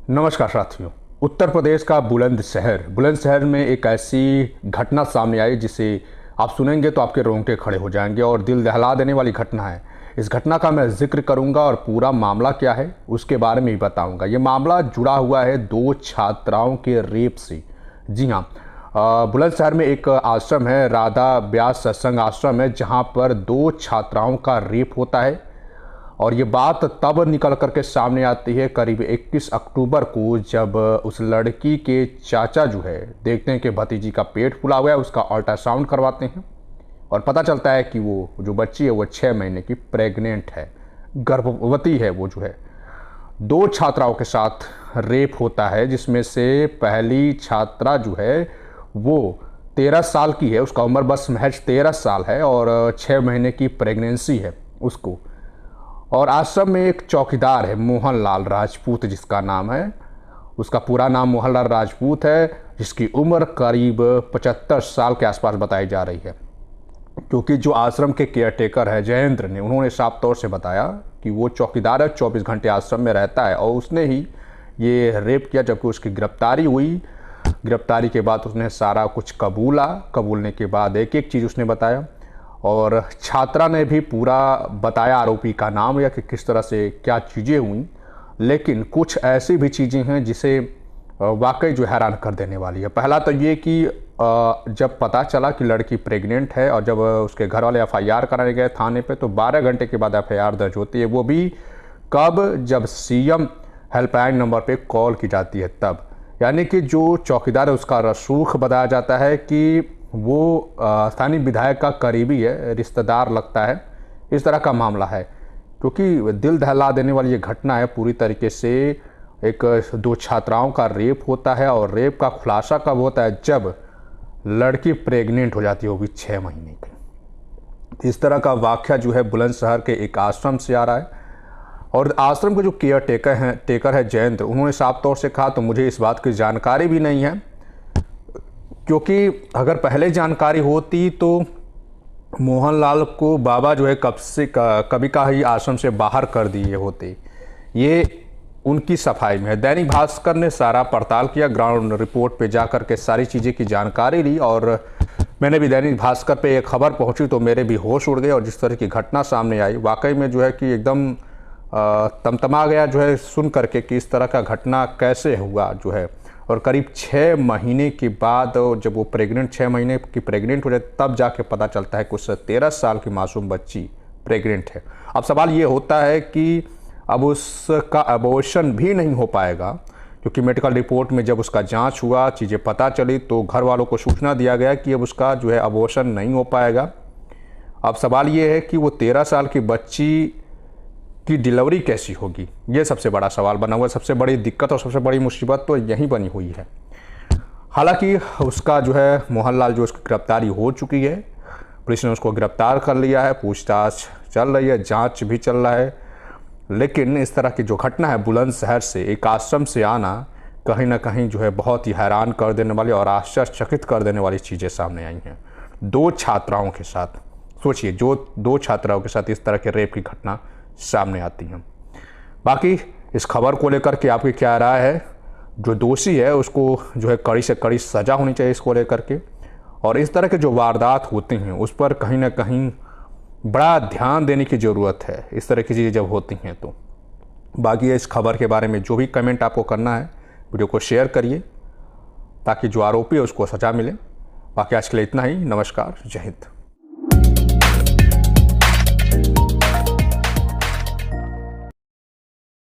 नमस्कार साथियों। उत्तर प्रदेश का बुलंदशहर में एक ऐसी घटना सामने आई जिसे आप सुनेंगे तो आपके रोंगटे खड़े हो जाएंगे और दिल दहला देने वाली घटना है। इस घटना का मैं जिक्र करूंगा और पूरा मामला क्या है उसके बारे में भी बताऊंगा। ये मामला जुड़ा हुआ है दो छात्राओं के रेप से। जी हाँ, बुलंदशहर में एक आश्रम है, राधा व्यास सत्संग आश्रम है, जहाँ पर दो छात्राओं का रेप होता है। और ये बात तब निकल करके सामने आती है करीब 21 अक्टूबर को, जब उस लड़की के चाचा जो है देखते हैं कि भतीजी का पेट फूला हुआ है, उसका अल्ट्रासाउंड करवाते हैं और पता चलता है कि वो जो बच्ची है वो 6 महीने की प्रेग्नेंट है, गर्भवती है। वो जो है दो छात्राओं के साथ रेप होता है, जिसमें से पहली छात्रा जो है वो 13 साल की है, उसका उम्र बस महज 13 साल है और 6 महीने की प्रेगनेंसी है उसको। और आश्रम में एक चौकीदार है, मोहनलाल राजपूत जिसका नाम है, उसका पूरा नाम मोहनलाल राजपूत है, जिसकी उम्र करीब 75 साल के आसपास बताई जा रही है। क्योंकि जो आश्रम के केयरटेकर है जयेंद्र ने, उन्होंने साफ तौर से बताया कि वो चौकीदार है, 24 घंटे आश्रम में रहता है और उसने ही ये रेप किया। जबकि उसकी गिरफ्तारी हुई, गिरफ्तारी के बाद उसने सारा कुछ कबूलने के बाद एक एक चीज़ उसने बताया और छात्रा ने भी पूरा बताया, आरोपी का नाम या कि किस तरह से क्या चीज़ें हुई। लेकिन कुछ ऐसी भी चीज़ें हैं जिसे वाकई जो हैरान कर देने वाली है। पहला तो ये कि जब पता चला कि लड़की प्रेग्नेंट है और जब उसके घर वाले एफआईआर कराने गए थाने पे, तो 12 घंटे के बाद एफआईआर दर्ज होती है। वो भी कब? जब सीएम हेल्पलाइन नंबर पे कॉल की जाती है तब। यानी कि जो चौकीदार है उसका रसूख बताया जाता है कि वो स्थानीय विधायक का करीबी है, रिश्तेदार लगता है। इस तरह का मामला है, क्योंकि दिल दहला देने वाली ये घटना है। पूरी तरीके से एक दो छात्राओं का रेप होता है और रेप का खुलासा कब होता है? जब लड़की प्रेग्नेंट हो जाती है, वो भी 6 महीने की। इस तरह का वाक़या जो है बुलंदशहर के एक आश्रम से आ रहा है और आश्रम के जो टेकर है जयेंद्र, उन्होंने साफ तौर से कहा तो मुझे इस बात की जानकारी भी नहीं है, क्योंकि अगर पहले जानकारी होती तो मोहनलाल को बाबा जो है कभी का ही आश्रम से बाहर कर दिए होते। ये उनकी सफाई में है। दैनिक भास्कर ने सारा पड़ताल किया, ग्राउंड रिपोर्ट पे जाकर के सारी चीज़ें की जानकारी ली और मैंने भी दैनिक भास्कर पे एक खबर पहुंची तो मेरे भी होश उड़ गए। और जिस तरह की घटना सामने आई, वाकई में जो है कि एकदम तमतमा गया जो है सुन करके कि इस तरह का घटना कैसे हुआ जो है। और करीब 6 महीने के बाद जब वो प्रेग्नेंट 6 महीने की प्रेग्नेंट हो जाए, तब जाके पता चलता है कि उस 13 साल की मासूम बच्ची प्रेग्नेंट है। अब सवाल ये होता है कि अब उसका अबॉर्शन भी नहीं हो पाएगा, क्योंकि मेडिकल रिपोर्ट में जब उसका जांच हुआ, चीज़ें पता चली, तो घर वालों को सूचना दिया गया कि अब उसका जो है अबॉर्शन नहीं हो पाएगा। अब सवाल ये है कि वो 13 साल की बच्ची की डिलीवरी कैसी होगी, ये सबसे बड़ा सवाल बना हुआ है। सबसे बड़ी दिक्कत और सबसे बड़ी मुसीबत तो यहीं बनी हुई है। हालांकि उसका जो है मोहनलाल जो उसकी गिरफ्तारी हो चुकी है, पुलिस ने उसको गिरफ्तार कर लिया है, पूछताछ चल रही है, जांच भी चल रहा है। लेकिन इस तरह की जो घटना है बुलंदशहर से एक आश्रम से आना, कहीं ना कहीं जो है बहुत ही हैरान कर देने वाली और आश्चर्यचकित कर देने वाली चीज़ें सामने आई हैं। दो छात्राओं के साथ, सोचिए, जो दो छात्राओं के साथ इस तरह के रेप की घटना सामने आती हैं। बाकी इस खबर को लेकर के आपकी क्या राय है? जो दोषी है उसको जो है कड़ी से कड़ी सज़ा होनी चाहिए इसको लेकर के, और इस तरह के जो वारदात होते हैं उस पर कहीं ना कहीं बड़ा ध्यान देने की ज़रूरत है, इस तरह की चीज़ें जब होती हैं तो। बाकी इस खबर के बारे में जो भी कमेंट आपको करना है, वीडियो को शेयर करिए ताकि जो आरोपी है उसको सज़ा मिले। बाकी आज के लिए इतना ही। नमस्कार, जय हिंद।